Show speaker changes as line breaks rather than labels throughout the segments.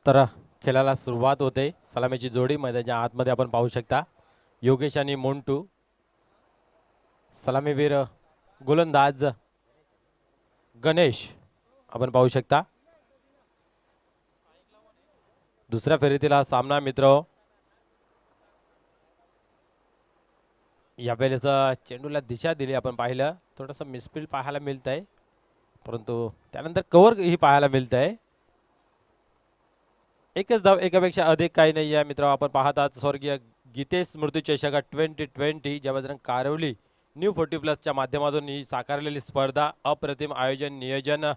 तर खेळाला सुरुवात होते. सलामीची जोडी मैदानाच्या आतमध्ये आपण पाहू शकता. योगेश आणि मोंटू. सलामीवीर गोलंदाज गणेश आपण पाहू शकता. दुसऱ्या फेरीतील हा सामना मित्र. यावेळेस चेंडूला दिशा दिली आपण पाहिलं. थोडंसं मिसफील्ड पाहायला मिळत आहे, परंतु त्यानंतर कव्हर ही पाहायला मिळत आहे. एकच धाव, एकापेक्षा अधिक काही नाही आहे मित्र. आपण पाहत आहात स्वर्गीय गीतेश स्मृती चषक 2020 ज्या बजरंग कारवली न्यू 40+ माध्यमातून ही साकारलेली स्पर्धा. अप्रतिम आयोजन नियोजन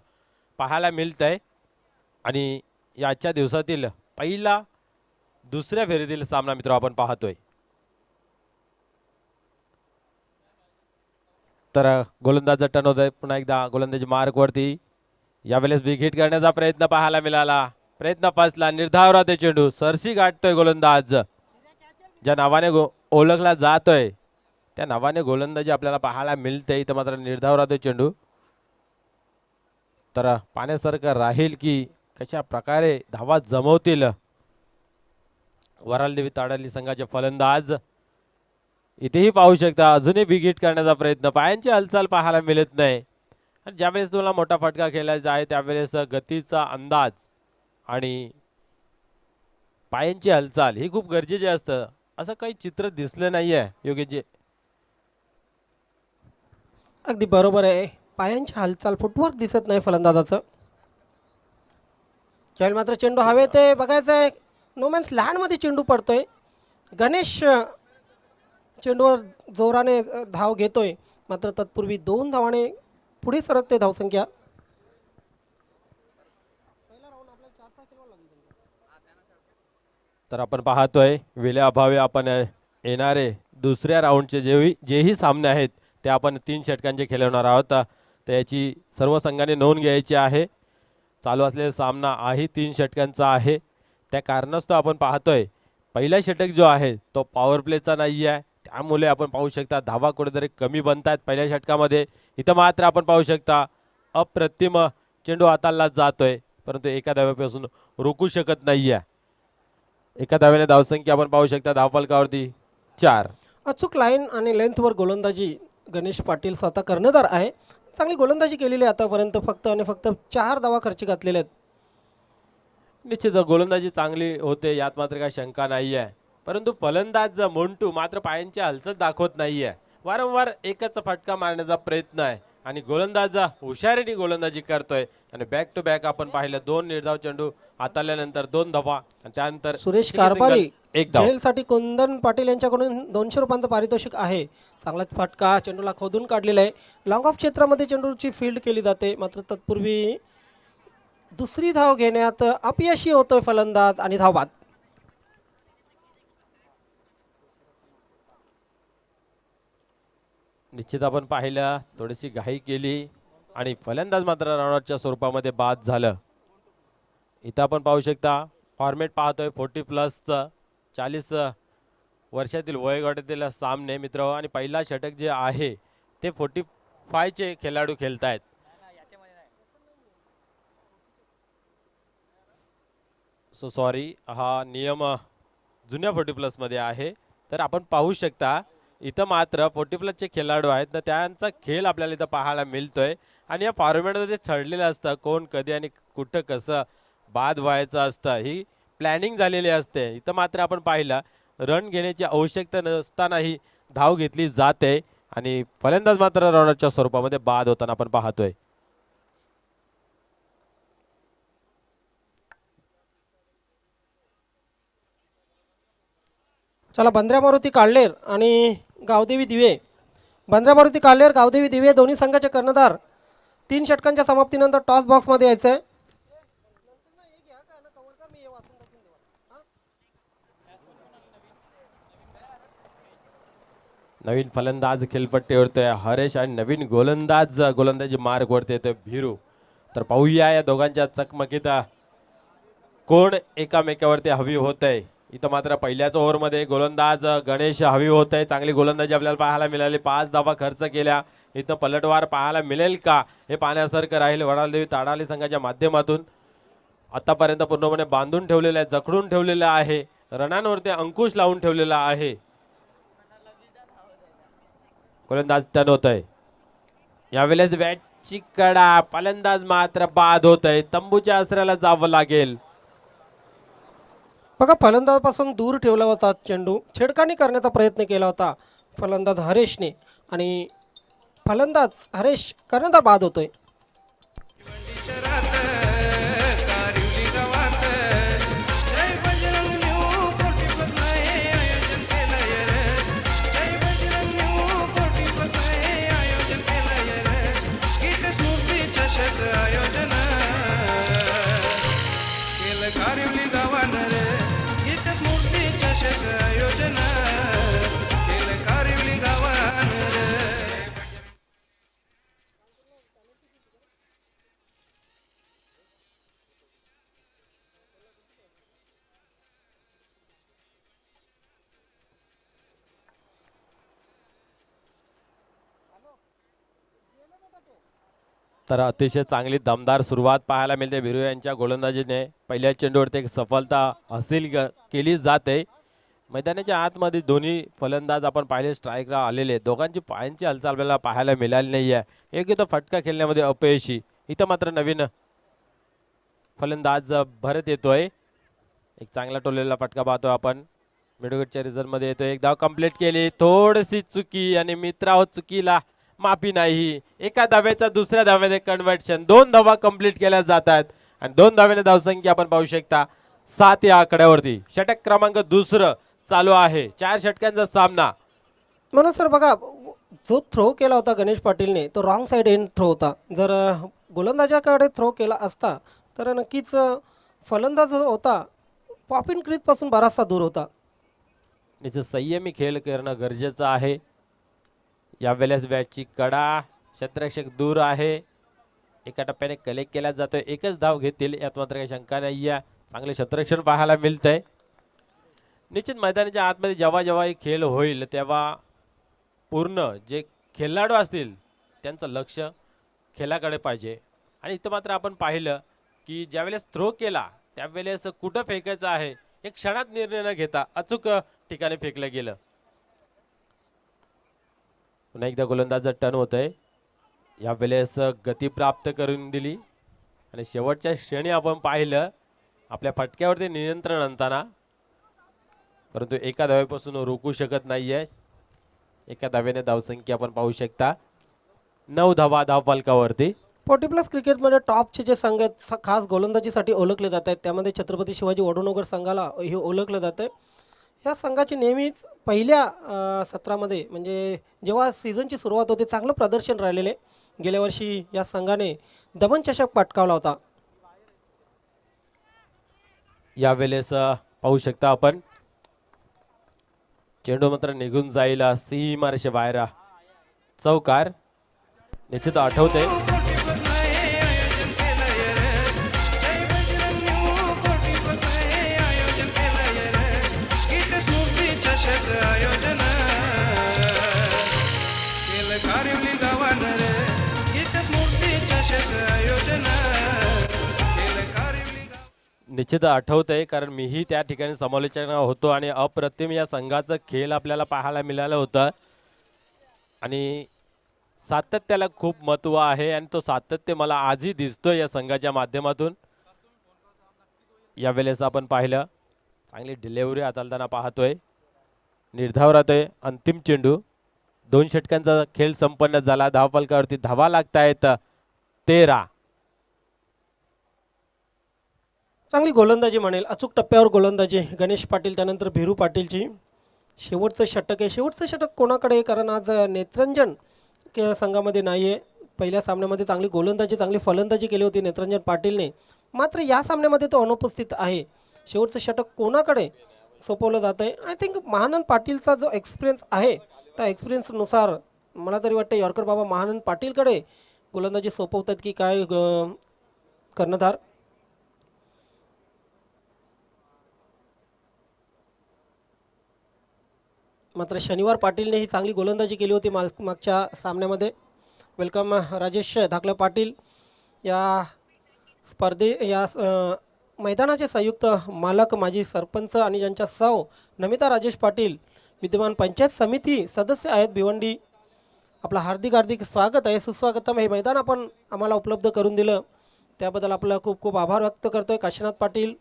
पाहायला मिळत आहे आणि याच्या दिवसातील पहिला दुसऱ्या फेरीतील सामना मित्र आपण पाहतोय. तर गोलंदाज टर्न होत आहे. पुन्हा एकदा गोलंदाजी मार्कवरती. यावेळेस बिग हिट करण्याचा प्रयत्न पाहायला मिळाला. प्रयत्न फसला. निर्धाव ते चेंडू सरशी गाठतोय गोलंदाज. ज्या नावाने ओळखला जातोय त्या नावाने गोलंदाजी आपल्याला पाहायला मिळते. इथं मात्र निर्धाव राहतोय चेंडू. तर पाण्यासारखं राहील की कशा प्रकारे धावा जमवतील वरालदेवी ताडाली संघाचे फलंदाज. इथेही पाहू शकता अजूनही बिग हिट करण्याचा प्रयत्न. पायांची हालचाल पाहायला मिळत नाही. आणि ज्यावेळेस तुम्हाला मोठा फटका खेळायचा आहे त्यावेळेस गतीचा अंदाज आणि पायांची हालचाल ही खूप गरजेची असतं. असं काही चित्र दिसलं नाहीये योगेशजी.
अगदी बरोबर आहे. पायांची हालचाल, फुटवर्क दिसत नाही फलंदाजाचं. खेळ मात्र चेंडू हवे ते बघायचं आहे. नोमॅन्स लँडमध्ये चेंडू पडतोय. गणेश चेंडूवर जोराने धाव घेतोय, मात्र तत्पूर्वी 2 धावाने पुढे सरकते धावसंख्या.
तर आपण पाहतोय वेळे अभावी आपण येणारे दुसऱ्या राऊंडचे जेही सामने आहेत ते आपण 3 षटकांचे खेळवणार आहोत. तर याची सर्व संघाने नोंद घ्यायची आहे. चालू असलेला सामना आहे 3 षटकांचा आहे. त्या कारणास्तव आपण पाहतोय पहिला षटक जो आहे तो पॉवर प्लेचा नाही आहे. त्यामुळे आपण पाहू शकता धावा कुठेतरी कमी बनतात पहिल्या षटकामध्ये. इथं मात्र आपण पाहू शकता अप्रतिम चेंडू हाताला जातोय, परंतु एका धाव्यापासून रोखू शकत नाहीये. एका धाव्याने धावसंख्या आपण पाहू शकता धावफलकावरती 4.
अचूक लाईन आणि लेंथवर गोलंदाजी गणेश पाटील स्वतः कर्णधार आहे. चांगली गोलंदाजी केलेली आहे आतापर्यंत. फक्त आणि फक्त 4 धावा खर्ची घातलेले आहेत.
निश्चित गोलंदाजी चांगली होते, यात मात्र काही शंका नाही आहे. परंतु फलंदाज मोंटू मात्र पायांची हालचाल दाखवत नाहीये. वारंवार एकच फटका मारण्याचा प्रयत्न आहे आणि गोलंदाज हुशारीने गोलंदाजी करतोय. आणि बॅक टू बॅक आपण पाहिलं 2 निर्धाव चेंडू हाताळल्यानंतर 2 धावा आणि त्यानंतर
सुरेश कारभारी
एक धाव.
झेलसाठी कुंदन पाटील यांच्याकडून 200 रुपयांचं पारितोषिक आहे. चांगलाच फटका चेंडूला खोदून काढलेला आहे. लॉंग ऑफ क्षेत्रामध्ये चेंडूची फील्ड केली जाते, मात्र तत्पूर्वी दुसरी धाव घेण्यात अपयशी होतोय फलंदाज आणि धावबाद.
निश्चित आपण पाहिलं थोडीशी घाई केली आणि फलंदाज मात्र रनआउटच्या स्वरूपामध्ये बाद झालं. इथं आपण पाहू शकता फॉर्मेट पाहतोय 40+चं 40 वर्षातील वयोगटातील सामने मित्र. आणि पहिला षटक जे आहे ते 45चे खेळाडू खेळतायत. सो सॉरी, हा नियम जुन्या 40+ मध्ये आहे. तर आपण पाहू शकता इथं मात्र 40+चे खेळाडू आहेत तर त्यांचा खेळ आपल्याला इथं पाहायला मिळतोय. आणि या फॉर्मॅटमध्ये ठरलेलं असतं कोण कधी आणि कुठं कसं बाद व्हायचं असतं, ही प्लॅनिंग झालेली असते. इथं मात्र आपण पाहिलं रन घेण्याची आवश्यकता नसतानाही धाव घेतली जाते आणि फलंदाज मात्र रनआउटच्या स्वरूपामध्ये बाद होताना आपण पाहतोय.
चला, बंद्र्या मारुती काळलेर आणि गावदेवी दिवे. बंद्र्या मारुती काळलेर, गावदेवी दिवे दोन्ही संघाचे कर्णधार. 3 षटकांच्या समाप्तीनंतर टॉस बॉक्समध्ये यायचं आहे.
नवीन फलंदाज खेळपट्टीवरती हरेश आणि नवीन गोलंदाजी मार्गवरती येतोय भिरू. तर पाहूया या दोघांच्या चकमकीत कोण एकामेकावरती हवी होतंय. इथं मात्र पहिल्याच ओव्हरमध्ये गोलंदाज गणेश हवी होत आहे. चांगली गोलंदाजी आपल्याला पाहायला मिळाली. 5 धावा खर्च केल्या. इथं पलटवार पाहायला मिळेल का हे पाहण्यासारखं राहील वडालदेवी ताडाली संघाच्या माध्यमातून. आतापर्यंत पूर्णपणे बांधून ठेवलेला आहे, जखडून ठेवलेला आहे, रणांवरती अंकुश लावून ठेवलेला आहे. गोलंदाज टर्न होत आहे. यावेळेस बॅटची कडा, फलंदाज मात्र बाद होत आहे. तंबूच्या आसऱ्याला जावं लागेल.
बघा, फलंदाजापासून दूर ठेवला होता चेंडू, छेडखानी करण्याचा प्रयत्न केला होता फलंदाज हरेशने आणि फलंदाज हरेश कर्णधार बाद होतोय.
तर अतिशय चांगली दमदार सुरुवात पाहायला मिळते भिरू यांच्या गोलंदाजीने. पहिल्या चेंडूवरती एक सफलता हासिल केली जाते. मैदानाच्या आतमध्ये दोन्ही फलंदाज आपण पाहिले स्ट्राईकला आलेले, दोघांची पायांची हालचाल आपल्याला पाहायला मिळाली नाही आहे. एक इथं फटका खेळण्यामध्ये अपयशी, इथं मात्र नवीन फलंदाज भरत येतोय. एक चांगला टोलेला फटका पाहतोय आपण. मिडविकेटच्या रिझल्टमध्ये येतोय. एक धाव कंप्लीट केली, थोडीशी चुकी आणि मित्राहो चुकीला माफी नाही. एका धाव्याचा दुसऱ्या धाव्यामध्ये कन्व्हर्शन, 2 धावा कंप्लीट केल्या जातात आणि 2 धाव्याने धावसंख्या आपण पाहू शकता 7 या आकड्यावरती. षटक क्रमांक दुसरं चालू आहे. 4 षटकांचा सामना.
म्हणून सर बघा, जो थ्रो केला होता गणेश पाटीलने तो रॉंग साइड एंड थ्रो होता. जर गोलंदाजाकडे थ्रो केला असता तर नक्कीच फलंदाज जो होता पॉपिन क्रीजपासून बराचसा दूर होता.
याचं संयमी खेळ करणं गरजेचं आहे. यावेळेस बॅटची कडा, क्षेत्ररक्षक दूर आहे. एका टप्प्याने कलेक्ट केला जातोय. एकच धाव घेतील यात मात्र काही शंका नाही आहे. चांगले क्षेत्ररक्षण पाहायला मिळतंय. निश्चित मैदानाच्या आतमध्ये जेव्हा जेव्हा हे खेळ होईल तेव्हा पूर्ण जे खेळाडू असतील त्यांचं लक्ष खेळाकडे पाहिजे. आणि इथं मात्र आपण पाहिलं की ज्यावेळेस थ्रो केला त्यावेळेस कुठं फेकायचं आहे एक क्षणात निर्णय न घेता अचूक ठिकाणी फेकलं गेलं. पुन्हा एकदा गोलंदाज टर्न होत आहे. यावेळेस गती प्राप्त करून दिली आणि शेवटच्या क्षणी आपण पाहिलं आपल्या फटक्यावरती नियंत्रण आणताना, परंतु एका धावेपासून रोखू शकत नाहीये. एका धावेने धावसंख्या आपण पाहू शकता 9 धावा धावफलकावरती.
40+ क्रिकेटमध्ये टॉपचे जे संघ आहेत खास गोलंदाजीसाठी ओळखले जात आहेत त्यामध्ये छत्रपती शिवाजी वडोनगर संघाला हे ओळखलं जातं. या संघाची नेहमीच पहिल्या सत्रामध्ये म्हणजे जेव्हा सीझनची सुरुवात होते चांगलं प्रदर्शन राहिलेले. गेल्या वर्षी या संघाने दमन चषक पटकावला होता.
यावेळेस पाहू शकता आपण चेंडू मात्र निघून जाईल सीमारेषे बाहेर. चौकार निश्चित आठवते. निश्चित आठवतंय कारण मीही त्या ठिकाणी समालोचना होतो आणि अप्रतिम या संघाचं खेळ आपल्याला पाहायला मिळालं होतं आणि सातत्याला खूप महत्त्व आहे आणि तो सातत्य मला आजही दिसतोय या संघाच्या माध्यमातून. यावेळेस आपण पाहिलं चांगली डिलिव्हरी हाताळताना पाहतोय. निर्धाव राहतोय अंतिम चेंडू. 2 षटकांचा खेळ संपन्न झाला. धावफलकावरती धावा लागतायत 13.
चांगली गोलंदाजी म्हणेल, अचूक टप्प्यावर गोलंदाजी गणेश पाटील, त्यानंतर भिरू पाटीलची. शेवटचं षटक आहे. शेवटचं षटक कोणाकडे आहे कारण आज नेत्रंजन संघामध्ये नाही आहे. पहिल्या सामन्यामध्ये चांगली गोलंदाजी चांगली फलंदाजी केली होती नेत्रंजन पाटीलने, मात्र या सामन्यामध्ये तो अनुपस्थित आहे. शेवटचं षटक कोणाकडे सोपवलं जात आहे? आय थिंक महानंद पाटीलचा जो एक्सपिरियन्स आहे त्या एक्सपिरियन्सनुसार मला तरी वाटतं यॉर्कर बाबा महानंद पाटीलकडे गोलंदाजी सोपवतात की काय कर्णधार. मात्र शनिवार पाटीलने ही चांगली गोलंदाजी केली होती मागच्या सामन्यामध्ये. वेलकम राजेश धाकले पाटील या मैदानाचे संयुक्त मालक माजी सरपंच आणि ज्यांच्या सौ नमिता राजेश पाटील विद्यमान पंचायत समिती सदस्य आहेत भिवंडी, आपलं हार्दिक हार्दिक स्वागत आहे, सुस्वागतम. हे मैदान आपण आम्हाला उपलब्ध करून दिलं त्याबद्दल आपला खूप खूप आभार व्यक्त करतोय. काशीनाथ पाटील,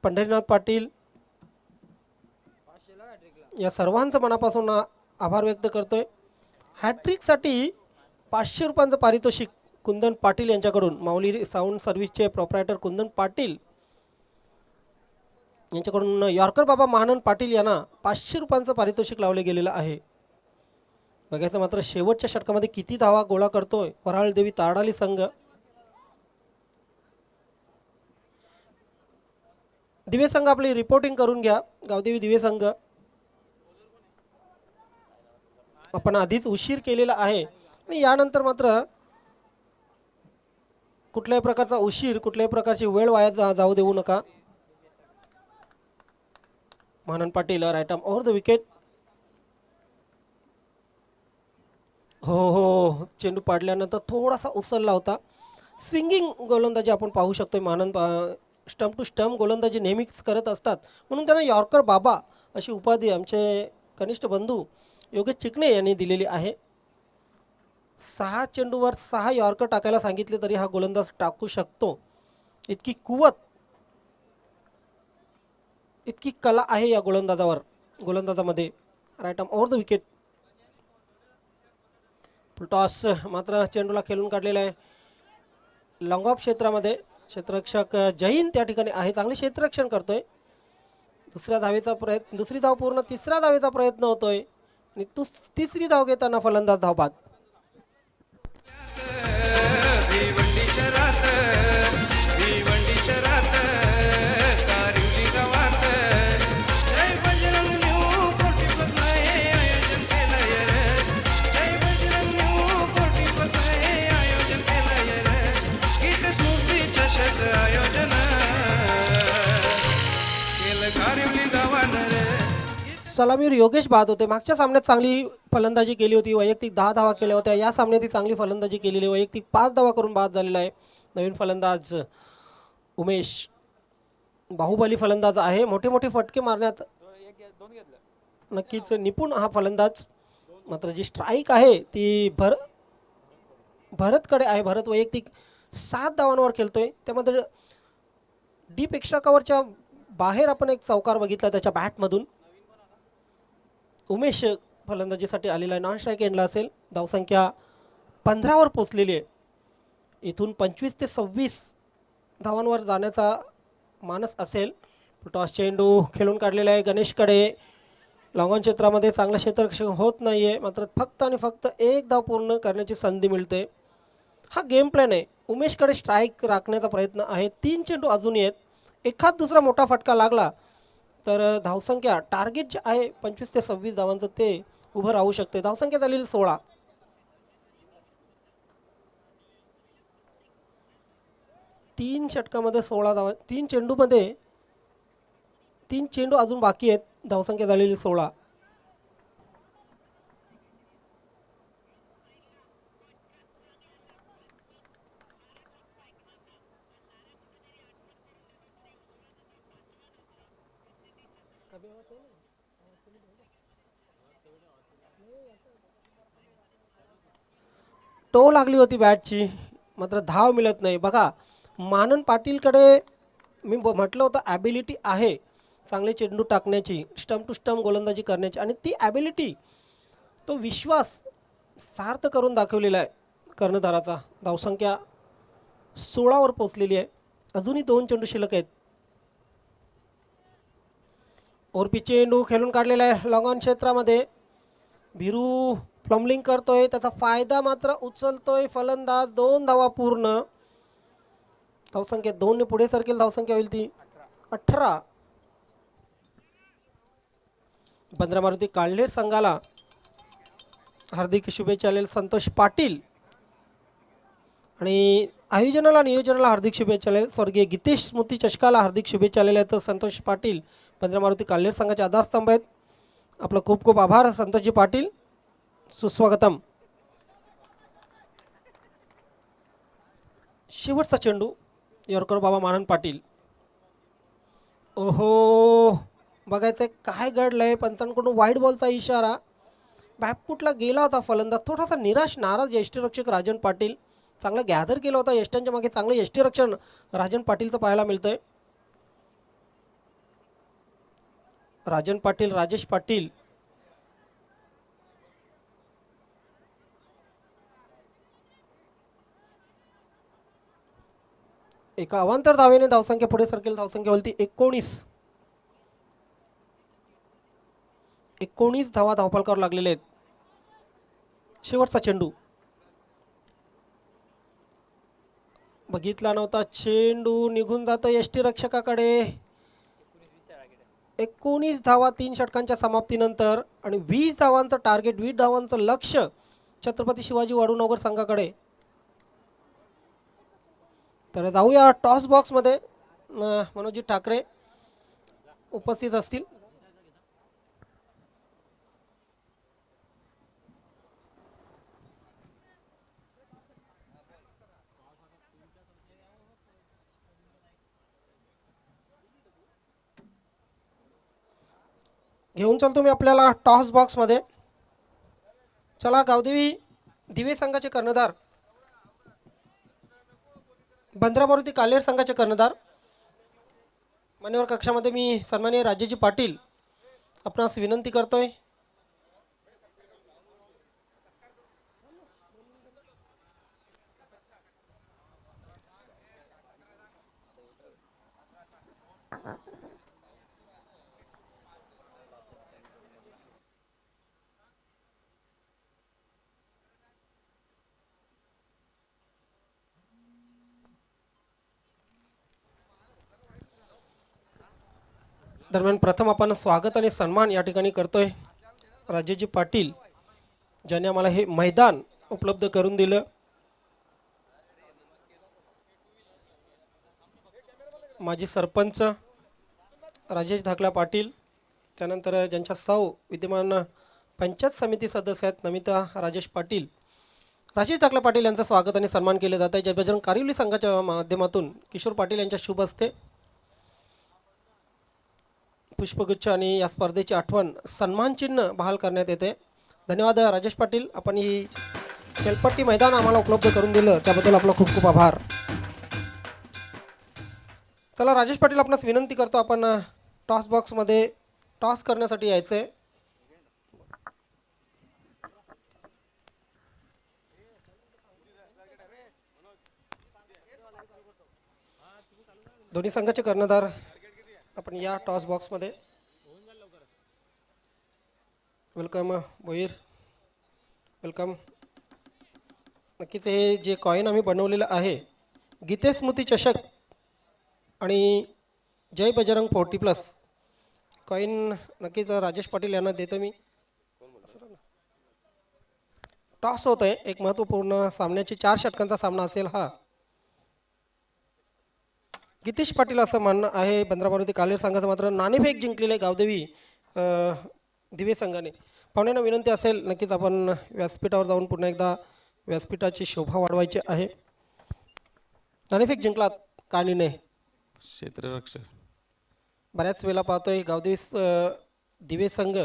पंढरीनाथ पाटील या सर्वांचं मनापासून आभार व्यक्त करतोय. हॅट्रिकसाठी 500 रुपयांचं पारितोषिक कुंदन पाटील यांच्याकडून, माऊली साऊंड सर्व्हिसचे प्रोप्रायटर कुंदन पाटील यांच्याकडून यॉर्कर बाबा महानन पाटील यांना 500 रुपयांचं पारितोषिक लावले गेलेलं आहे. बघायचं मात्र शेवटच्या षटकामध्ये किती धावा गोळा करतोय वऱ्हाळ देवी तारडाली संघ. दिवे संघ आपली रिपोर्टिंग करून घ्या. गावदेवी दिवे संघ आपण आधीच उशीर केलेला आहे आणि यानंतर मात्र कुठल्याही प्रकारचा उशीर, कुठल्याही प्रकारची वेळ वाया जाऊ देऊ नका. Mahanan Patil right arm over the wicket. हो हो, चेंडू पाडल्यानंतर थोडासा उसळला होता. स्विंगिंग गोलंदाजी आपण पाहू शकतोय. महानन स्टंप टू स्टंप गोलंदाजी नेहमीच करत असतात, म्हणून त्यांना यॉर्कर बाबा अशी उपाधी आमचे कनिष्ठ बंधू योगेश चिकणे यांनी दिलेली आहे. 6 चेंडूवर 6 यॉर्कर टाकायला सांगितले तरी हा गोलंदाज टाकू शकतो. इतकी कुवत, इतकी कला आहे या गोलंदाजामध्ये. Right arm over the wicket. Toss मात्र चेंडूला खेळून काढलेला आहे. लॉंग ऑफ क्षेत्रामध्ये क्षेत्ररक्षक जैन त्या ठिकाणी आहे, चांगले क्षेत्ररक्षण करतोय. दुसऱ्या धावेचा प्रयत्न, दुसरी धाव पूर्ण, तिसऱ्या धावेचा प्रयत्न होतोय आणि तिसरी धाव घेताना फलंदाज धावबाद. सलामीवर योगेश बाद होते. मागच्या सामन्यात चांगली फलंदाजी केली होती, वैयक्तिक 10 धावा केल्या होत्या. या सामन्यात ही चांगली फलंदाजी केलेली, वैयक्तिक 5 धावा करून बाद झालेला आहे. नवीन फलंदाज उमेश बाहुबली फलंदाज आहे, मोठे मोठे फटके मारण्यात नक्कीच निपुण हा फलंदाज. मात्र जी स्ट्राईक आहे ती भरतकडे आहे. भरत वैयक्तिक 7 धावांवर खेळतोय, त्यामध्ये डीप एक्स्ट्रा कव्हरच्या बाहेर आपण एक चौकार बघितला त्याच्या बॅटमधून. उमेश फलंदाजीसाठी आलेला आहे, नॉन स्ट्राईक एंडला असेल. धावसंख्या 15 वर पोचलेली आहे. इथून 25 ते 26 धावांवर जाण्याचा मानस असेल. टॉस चेंडू खेळून काढलेला आहे गणेशकडे. लॉंगॉन क्षेत्रामध्ये चांगला क्षेत्ररक्षण होत नाही आहे, मात्र फक्त आणि फक्त 1 धाव पूर्ण करण्याची संधी मिळते. हा गेम प्लॅन आहे. उमेशकडे स्ट्राईक राखण्याचा प्रयत्न आहे. 3 चेंडू अजूनही आहेत. एखाद दुसरा मोठा फटका लागला तर धावसंख्या टार्गेट जे आहे 25 ते 26 धावांचं ते उभं राहू शकते. धावसंख्या झालेली 16. 3 षटकामध्ये 16 धावा, 3 चेंडूमध्ये 3 चेंडू अजून बाकी आहेत. धावसंख्या झालेली 16. टो लागली होती बॅटची, मात्र धाव मिळत नाही. बघा, महानन पाटीलकडे मी म्हटलं होतं ॲबिलिटी आहे चांगले चेंडू टाकण्याची, स्टंप टू स्टंप गोलंदाजी करण्याची, आणि ती ॲबिलिटी, तो विश्वास सार्थ करून दाखवलेला आहे कर्णधाराचा. धावसंख्या 16 वर पोचलेली आहे. अजूनही 2 चेंडू शिल्लक आहेत. ओरपी चेंडू खेळून काढलेला आहे लॉंग ऑन क्षेत्रामध्ये. भिरू फ्लॉम्बलिंग करतोय, त्याचा फायदा मात्र उचलतोय फलंदाज. 2 धावा पूर्ण. धावसंख्या 2 ने पुढे सरकेल. धावसंख्या होईल ती 18. बंद्रा मारुती काळनेर संघाला हार्दिक शुभेच्छा आलेले संतोष पाटील, आणि आयोजनाला नियोजनाला हार्दिक शुभेच्छा आलेले स्वर्गीय गीतेश स्मृती चषकाला हार्दिक शुभेच्छा आलेल्या आहेत. संतोष पाटील बंद्रा मारुती काळनेर संघाचे आधारस्तंभ आहेत. आपलं खूप खूप आभार संतोषजी पाटील, सुस्वागतम. शेवटचा चेंडू यॉर्कर बाबा महानन पाटील. ओहो, बघायचंय काय घडलंय. पंचांकडून वाईट बॉलचा इशारा. बॅकफुटला गेला होता फलंदाज. थोडासा निराश नाराज यष्टीरक्षक राजन पाटील. चांगला गॅदर केला होता यष्ट्यांच्या मागे. चांगलं यष्टीरक्षण राजन पाटीलचं पाहायला मिळतंय. राजन पाटील, राजेश पाटील. एका अवांतर धावेने धावसंख्या पुढे सरकेल. धावसंख्या वरती 19 धावा धावफलकावर लागलेले आहेत. शेवटचा चेंडू बघितला नव्हता. चेंडू निघून जातो यष्टीरक्षकाकडे. 19 धावा 3 षटकांच्या समाप्तीनंतर आणि 20 धावांचं टार्गेट, 20 धावांचं लक्ष छत्रपती शिवाजी वाढूनगर संघाकडे. तर जाऊया टॉस बॉक्समध्ये. मनोजी ठाकरे उपस्थित असतील. घेऊन चलतो मी आपल्याला टॉस बॉक्समध्ये. चला, गावदेवी दिवे संघाचे कर्णधार, बंदरा मारुती कालेर संघाचे कर्णधार मान्यवर कक्षामध्ये मी सन्माननीय राजेजी पाटील आपणास विनंती करतोय. दरम्यान प्रथम आपण स्वागत आणि सन्मान या ठिकाणी करतोय राजेजी पाटील, ज्यांनी आम्हाला हे मैदान उपलब्ध करून दिलं. माजी सरपंच राजेश धाकला पाटील, त्यानंतर ज्यांच्या सौ विद्यमान पंचायत समिती सदस्य आहेत नमिता राजेश पाटील, राजेश धाकला पाटील यांचं स्वागत आणि सन्मान केले जात आहे. जय बजरंग कारिवली संघाच्या माध्यमातून किशोर पाटील यांच्या शुभ हस्ते पुष्पगुच्छ आणि या स्पर्धेची आठवण सन्मान चिन्ह बहाल करण्यात येते. धन्यवाद राजेश पाटील, आपण ही खेळपट्टी मैदान आम्हाला उपलब्ध करून दिलं त्याबद्दल आपला खूप खूप आभार. चला राजेश पाटील, आपणास विनंती करतो, आपण टॉस बॉक्समध्ये टॉस करण्यासाठी यायचं आहे. दोन्ही संघाचे कर्णधार आपण या टॉस बॉक्समध्ये. Welcome Bhoir, welcome. नक्कीच हे जे कॉईन आम्ही बनवलेलं आहे गीते स्मृती चषक आणि जय बजरंग 40+ कॉईन नक्कीच राजेश पाटील यांना देतो मी. टॉस होत आहे, एक महत्त्वपूर्ण सामन्याची 4 षटकांचा सामना असेल हा. गितेश पाटील असं म्हणणं आहे. बंदरा मारुती कालेर संघाचं मात्र नाणेफेक जिंकलेले गावदेवी दिवे संघाने. पाहुण्यांना विनंती असेल, नक्कीच आपण व्यासपीठावर जाऊन पुन्हा एकदा व्यासपीठाची शोभा वाढवायची आहे. नाणेफेक जिंकलात का निर्णय?
क्षेत्ररक्षक.
बऱ्याच वेळा पाहतोय गावदेवी दिवे संघ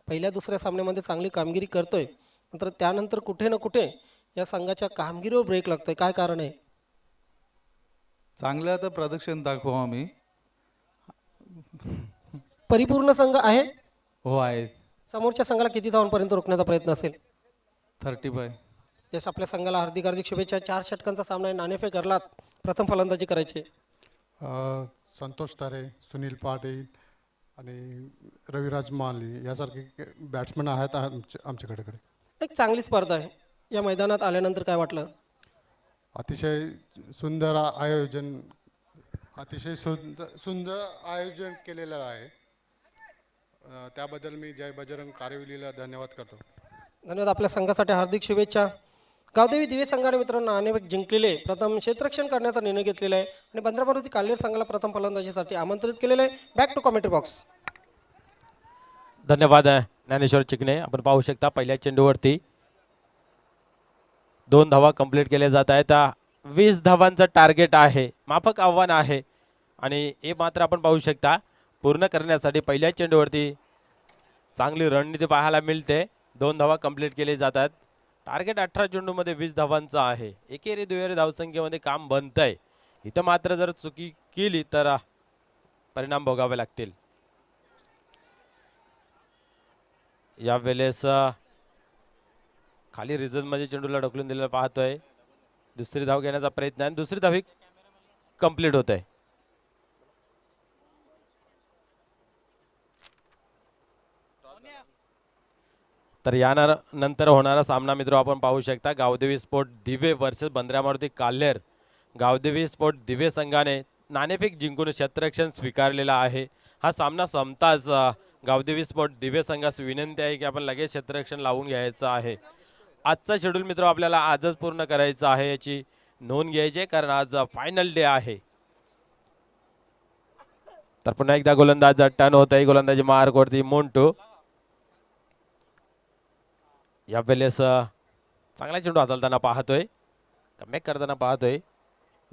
पहिल्या दुसऱ्या सामन्यामध्ये चांगली कामगिरी करतोय, मात्र त्यानंतर कुठे ना कुठे या संघाच्या कामगिरीवर ब्रेक लागतोय. काय कारण आहे?
चांगलं आता प्रदर्शन दाखवू आम्ही.
परिपूर्ण संघ आहे.
हो आहेत.
समोरच्या संघाला किती धावांपर्यंत रोखण्याचा प्रयत्न असेल?
35.
यस, आपल्या संघाला हार्दिक हार्दिक शुभेच्छा. 4 षटकांचा सामना आहे, नाणेफेक हरलात. प्रथम फलंदाजी करायची.
संतोष तारे, सुनील पाटील आणि रविराज माली यासारखे बॅट्समन आहेत आमच्याकडे.
एक चांगली स्पर्धा आहे. या मैदानात आल्यानंतर काय वाटलं?
अतिशय सुंदर आयोजन, सुंदर आयोजन केलेलं आहे. त्याबद्दल मी जय बजरंग कारिवलीला धन्यवाद करतो.
धन्यवाद. आपल्या संघासाठी हार्दिक शुभेच्छा. गावदेवी दिवे संघाने मित्रांनो नाणेफेक जिंकलेले, प्रथम क्षेत्ररक्षण करण्याचा निर्णय घेतलेला आहे आणि बंदरा मारुती कालेर संघाला प्रथम फलंदाजीसाठी आमंत्रित केलेलं आहे. Back to commentary box.
धन्यवाद ज्ञानेश्वर चिकणे. आपण पाहू शकता पहिल्या चेंडूवरती 2 धावा कंप्लीट केल्या जात आहेत. 20 धावांचं टार्गेट आहे, माफक आव्हान आहे आणि हे मात्र आपण पाहू शकता पूर्ण करण्यासाठी पहिल्या चेंडूवरती चांगली रणनीती पाहायला मिळते. 2 धावा कंप्लीट केले जातात. टार्गेट 18 चेंडूमध्ये 20 धावांचं आहे. एकेरी दुहेरी धावसंख्येमध्ये काम बनतंय. इथं मात्र जर चुकी केली तर परिणाम भोगावे लागतील. यावेळेस खाली रिझन मध्ये चेंडूला ढकलून दिलेला पाहतोय. दुसरी धाव घेण्याचा प्रयत्न आहे. दुसरी धाव कंप्लीट होत आहे. तर यानंतर होणारा सामना मित्र आपण पाहू शकता. गावदेवी स्पोर्ट दिवे वर्सेस बंद्रा मारुती काल्हेर. गावदेवी स्पोर्ट दिवे संघाने नाणेफेक जिंकून क्षेत्ररक्षण स्वीकारलेला आहे. हा सामना संपताच गावदेवी स्पोर्ट दिवे संघास विनंती आहे की आपण लगेच क्षेत्ररक्षण लावून घ्यायचं आहे. आजचा शेड्यूल मित्र आपल्याला आजच पूर्ण करायचं आहे, याची नोंद घ्यायची आहे, कारण आज फायनल डे आहे. तर पुन्हा एकदा गोलंदाज टर्न होत आहे. गोलंदाजी मार्क वरती मोंटू. यावेळेस चांगला चेंडू हाताळताना पाहतोय, कमबॅक करताना पाहतोय.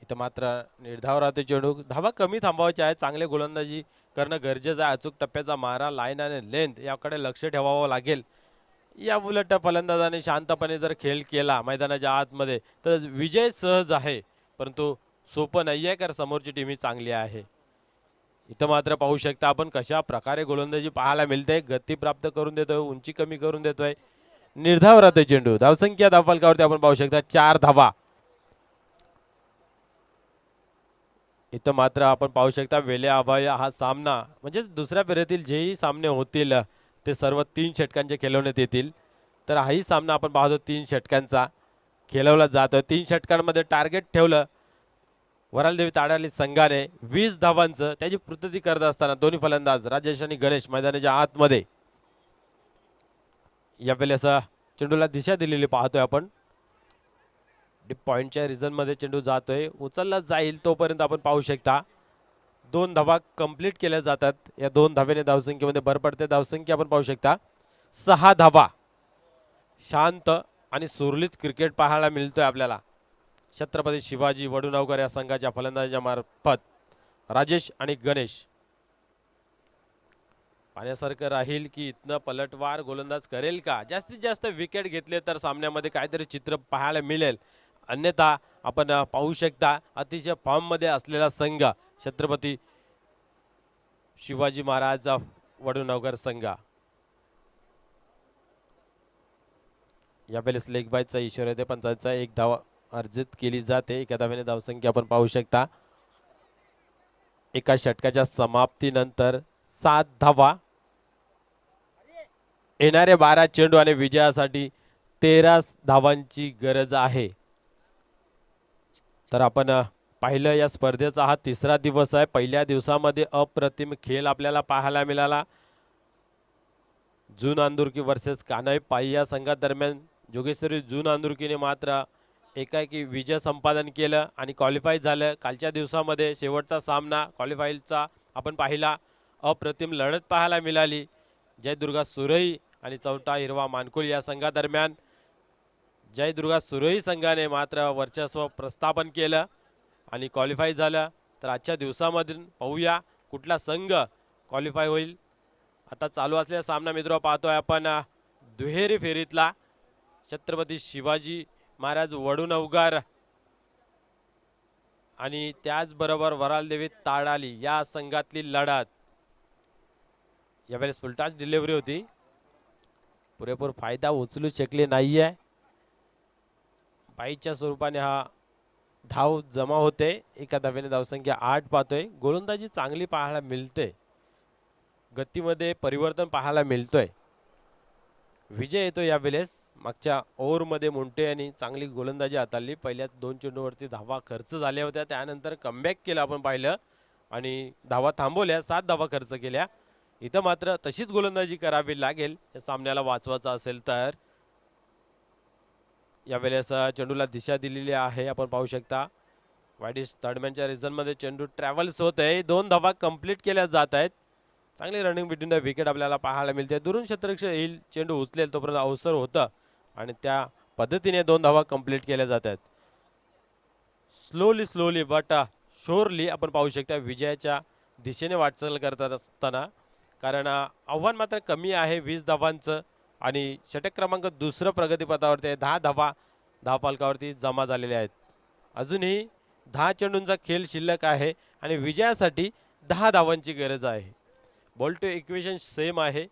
इथं मात्र निर्धाव राहतोय चेंडू. धावा कमी थांबवायच्या आहेत. चांगले गोलंदाजी करणं गरजेचं आहे. अचूक टप्प्याचा मारा, लाईन आणि लेंथ याकडे लक्ष ठेवावं लागेल. या उलट फलंदाजाने शांतपणे जर खेळ केला मैदानाच्या आतमध्ये तर विजय सहज आहे, परंतु सोपं नाही आहे, कारण समोरची टीम ही चांगली आहे. इथं मात्र पाहू शकता आपण कशा प्रकारे गोलंदाजी पाहायला मिळते. गती प्राप्त करून देतोय, उंची कमी करून देतोय. निर्धाव राहतोय चेंडू. धावसंख्या धावफलकावरती आपण पाहू शकता 4 धावा. इथं मात्र आपण पाहू शकता वेल्या अभावी हा सामना, म्हणजे दुसऱ्या फेरीतील जेही सामने होतील ते सर्व 3 षटकांचे खेळवण्यात येतील. तर हाही सामना आपण पाहतो 3 षटकांचा खेळवला जातो. 3 षटकांमध्ये टार्गेट ठेवलं वरालदेवी ताडाली संघाने 20 धावांचं. त्याची पूर्तता करत असताना दोन्ही फलंदाज राजेश आणि गणेश मैदानाच्या आतमध्ये. यावेळेस चेंडूला दिशा दिलेली पाहतोय आपण. डीप पॉइंटच्या रिझन मध्ये चेंडू जातोय, उचलला जाईल तोपर्यंत आपण पाहू शकता 2 धावा कंप्लीट केल्या जातात. या 2 धावेने धावसंख्येमध्ये भर पडते. धावसंख्या आपण पाहू शकता 6 धावा. शांत आणि सुरळीत क्रिकेट पाहायला मिळतोय आपल्याला छत्रपती शिवाजी वडुनवकर या संघाच्या फलंदाजाच्या मार्फत. राजेश आणि गणेश पाण्यासारखं राहील की इथनं पलटवार गोलंदाज करेल का. जास्तीत जास्त विकेट घेतले तर सामन्यामध्ये काहीतरी चित्र पाहायला मिळेल. अन्यथा आपण पाहू शकता अतिशय फॉर्म मध्ये असलेला संघ छत्रपती शिवाजी महाराज वडुनवकर संघ. यावेळेस लेग बायचा इशारा येते. पंचांचा 1 धाव अर्जित केली जाते. एका धावेने धावसंख्या आपण पाहू शकता एका षटकाच्या समाप्तीनंतर 7 धावा. येणारे 12 चेंडू आणि विजयासाठी 13 धावांची गरज आहे. तर आपण पाहिलं या स्पर्धेचा हा 3रा दिवस आहे. पहिल्या दिवसामध्ये अप्रतिम खेळ आपल्याला पाहायला मिळाला. जून अंदुरकी वर्सेस कान्हाई पाई या संघादरम्यान जोगेश्वरी जून अंदुरकीने मात्र एकाएकी विजय संपादन केलं आणि क्वालिफाय झालं. कालच्या दिवसामध्ये शेवटचा सामना क्वालिफायचा आपण पाहिला. अप्रतिम लढत पाहायला मिळाली. जयदुर्गा सुरई आणि चौटा हिरवा मानकुल या संघादरम्यान जयदुर्गा सुरई संघाने मात्र वर्चस्व प्रस्थापन केलं आणि क्वालिफाय झालं. तर आजच्या दिवसामधून पाहूया कुठला संघ क्वालिफाय होईल. आता चालू असलेला सामना मित्र पाहतोय आपण दुहेरी फेरीतला छत्रपती शिवाजी महाराज वडुनवकर आणि त्याचबरोबर वरालदेवी ताडाली या संघातली लढत. यावेळेस फुलटॉस डिलिव्हरी होती, पुरेपूर फायदा उचलू शकले नाहीये. बाईच्या स्वरूपाने हा धाव जमा होते. एका धावेने धावसंख्या 8 पाहतोय. गोलंदाजी चांगली पाहायला मिळते, गतीमध्ये परिवर्तन पाहायला मिळतोय. विजय येतो यावेळेस. मागच्या ओव्हरमध्ये मुंटे यांनी चांगली गोलंदाजी हाताळली. पहिल्या 2 चेंडूवरती धावा खर्च झाल्या होत्या, त्यानंतर कमबॅक केलं आपण पाहिलं आणि धावा थांबवल्या. 7 धावा खर्च केल्या. इथं मात्र तशीच गोलंदाजी करावी लागेल या सामन्याला वाचवायचा असेल तर. यावेळेस चेंडूला दिशा दिलेली आहे आपण पाहू शकता. वाईडिश थर्डमॅनच्या रिझनमध्ये चेंडू ट्रॅव्हल्स होत आहे. 2 धावा कंप्लीट केल्या जात आहेत. चांगली रनिंग बिटवीन द विकेट आपल्याला पाहायला मिळते. दुरून क्षेत्ररक्षक येईल, चेंडू उचलेल तोपर्यंत अवसर होतं आणि त्या पद्धतीने 2 धावा कंप्लीट केल्या जात आहेत. स्लोली बट शोरली आपण पाहू शकता विजयाच्या दिशेने वाटचाल करत असताना, कारण आव्हान मात्र कमी आहे 20 धावांचं आणि षटक क्रमांक दुसरं प्रगतीपथावरती आहे. 10 धावा धावफलकावरती जमा झालेल्या आहेत. अजूनही 10 चेंडूंचा खेळ शिल्लक आहे आणि विजयासाठी 10 धावांची गरज आहे. बॉल टू इक्वेशन सेम आहे.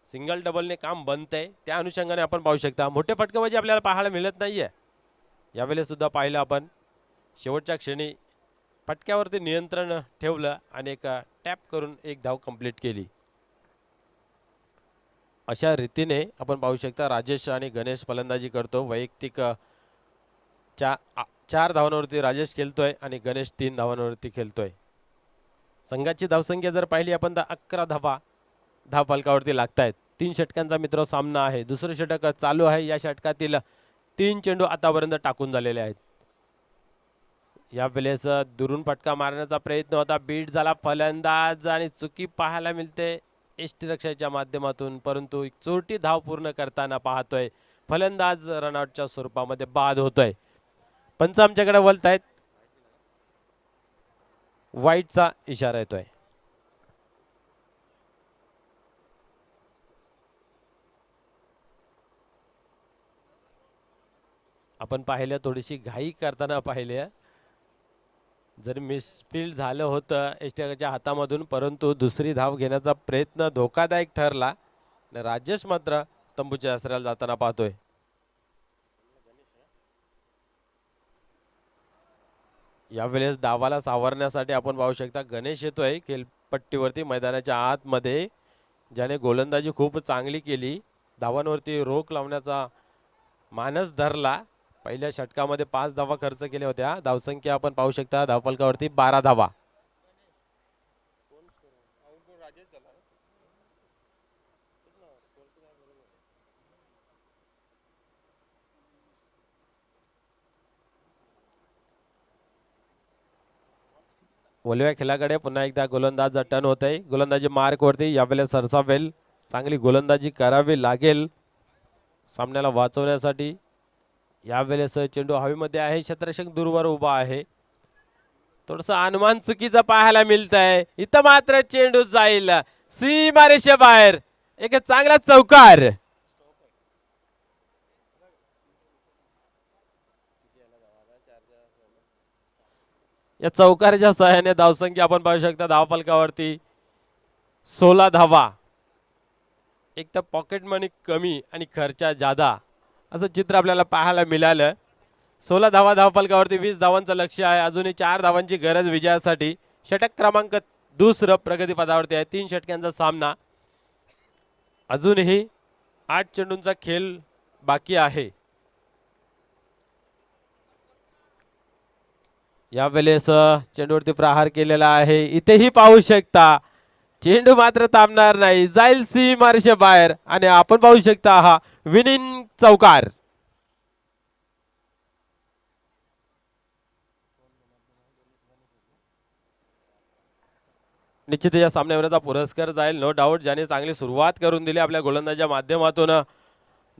सिंगल डबलने काम बनतंय. त्या अनुषंगाने आपण पाहू शकता मोठे फटकेबाजी आपल्याला पाहायला मिळत नाहीये. यावेळेस सुद्धा पाहिलं आपण शेवटच्या क्षणी फटक्यावरती नियंत्रण ठेवलं आणि एक टॅप करून एक धाव कंप्लीट केली. अशा रीतीने आपण पाहू शकता राजेश आणि गणेश फलंदाजी करतो. वैयक्तिक 4 धावांवरती राजेश खेळतोय आणि गणेश 3 धावांवरती खेळतोय. संघाची धावसंख्या जर पाहिली आपण तर 11 धावा धावफलकावरती लागतायत. 3 षटकांचा मित्र सामना आहे. दुसरं षटक चालू आहे. या षटकातील 3 चेंडू आतापर्यंत टाकून झालेले आहेत. यावेळेस दुरून फटका मारण्याचा प्रयत्न होता. बीट झाला फलंदाज आणि चुकी पाहायला मिळते यष्टीरक्षकाच्या माध्यमातून, परंतु एक चोरटी धाव पूर्ण करताना पाहतोय फलंदाज रनआउटच्या स्वरूपामध्ये बाद होतोय. पंच आमच्याकडे वळतायत. वाईटचा इशारा येतोय. आपण पाहिलं थोडीशी घाई करताना पाहिले. जरी मिसफील्ड झालं होतं यष्टीरक्षकाच्या हातामधून, परंतु दुसरी धाव घेण्याचा प्रयत्न धोकादायक ठरला आणि राजेश मात्र तंबूच्या आसऱ्याला जाताना पाहतोय. यावेळेस डावाला सावरण्यासाठी आपण पाहू शकता गणेश येतोय खेळपट्टीवरती मैदानाच्या आतमध्ये, ज्याने गोलंदाजी खूप चांगली केली. धावांवरती रोख लावण्याचा मानस धरला. पहिल्या षटकामध्ये 5 धावा खर्च केल्या होत्या. धावसंख्या आपण पाहू शकता धावफलकावरती 12 धावा. वलव्या खेळाकडे पुन्हा एकदा गोलंदाज टर्न होत आहे. गोलंदाजी मार्क वरती यावेळेस सरसावेल. चांगली गोलंदाजी करावी लागेल सामन्याला वाचवण्यासाठी. यावेळेस चेंडू हवेमध्ये आहे. क्षेत्ररक्षक दूरवर उभा आहे. थोडस अनुमान चुकीचं पाहायला मिळत आहे. इथं मात्र चेंडू जाईल सीमारेषे बाहेर. एक चांगला चौकार. या चौकाराच्या सहाय्याने धावसंख्या आपण पाहू शकता धावफलकावरती 16 धावा. एक तर पॉकेट मनी कमी आणि खर्चा जादा असं चित्र आपल्याला पाहायला मिळालं. 16 धावा धावफलकावरती 20 धावांचं लक्ष्य आहे. अजूनही 4 धावांची गरज विजयासाठी. षटक क्रमांक दुसरं प्रगतीपथावरती आहे. 3 षटकांचा सामना. अजूनही 8 चेंडूंचा खेळ बाकी आहे. यावेळेस चेंडूवरती प्रहार केलेला आहे. इथेही पाहू शकता चेंडू मात्र थांबणार नाही, जाईल सीमारेषे बाहेर आणि आपण पाहू शकता हा विनिंग चौकार. निश्चित या सामन्यावरचा पुरस्कार जाईल नो डाऊट. ज्याने चांगली सुरुवात करून दिली आपल्या गोलंदाजीच्या माध्यमातून.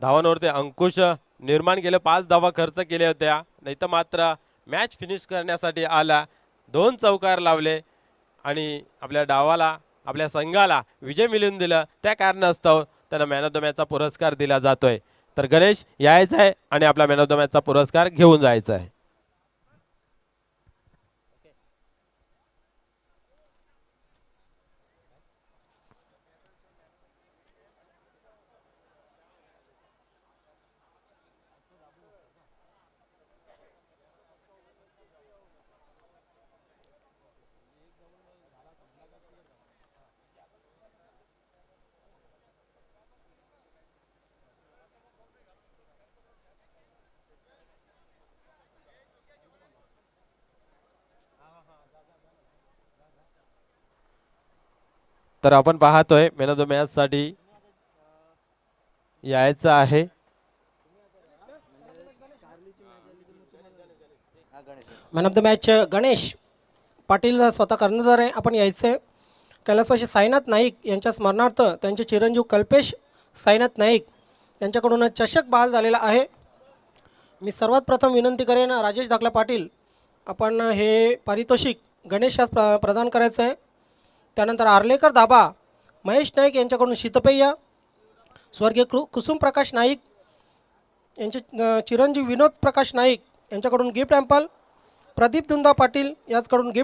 धावांवरती अंकुश निर्माण केले. 5 धावा खर्च केल्या होत्या. नाही तर मात्र मॅच फिनिश करण्यासाठी आला. 2 चौकार लावले आणि आपल्या डावाला आपल्या संघाला विजय मिळवून दिला. त्या कारणास्तव त्यांना मॅन ऑफ द मॅचचा पुरस्कार दिला जातोय. तर गणेश यायचं आहे आणि आपला मॅन ऑफ द मॅचचा पुरस्कार घेऊन जायचा आहे. तर आपण पाहतोय मॅन ऑफ द मॅच साठी यायचं आहे.
Man of the match Ganesh Patil स्वतः कर्णधार आहे. आपण यायचे कैलासवासी साईनाथ नाईक यांच्या स्मरणार्थ त्यांचे चिरंजीव कल्पेश साईनाथ नाईक यांच्याकडून चषक बहाल झालेला आहे. मी सर्वात प्रथम विनंती करेन राजेश धाकला पाटील, आपण हे पारितोषिक गणेश यास प्रदान करायचं आहे. त्यानंतर आर्लेकर दाबा महेश नाईक यांच्याकडून शीतपेय, स्वर्गीय कुसुम प्रकाश नाईक यांचे चिरंजीव विनोद प्रकाश नाईक यांच्याकडून गिफ्ट ॲम्पल, प्रदीप दुंदा पाटील याचकडून गिफ्ट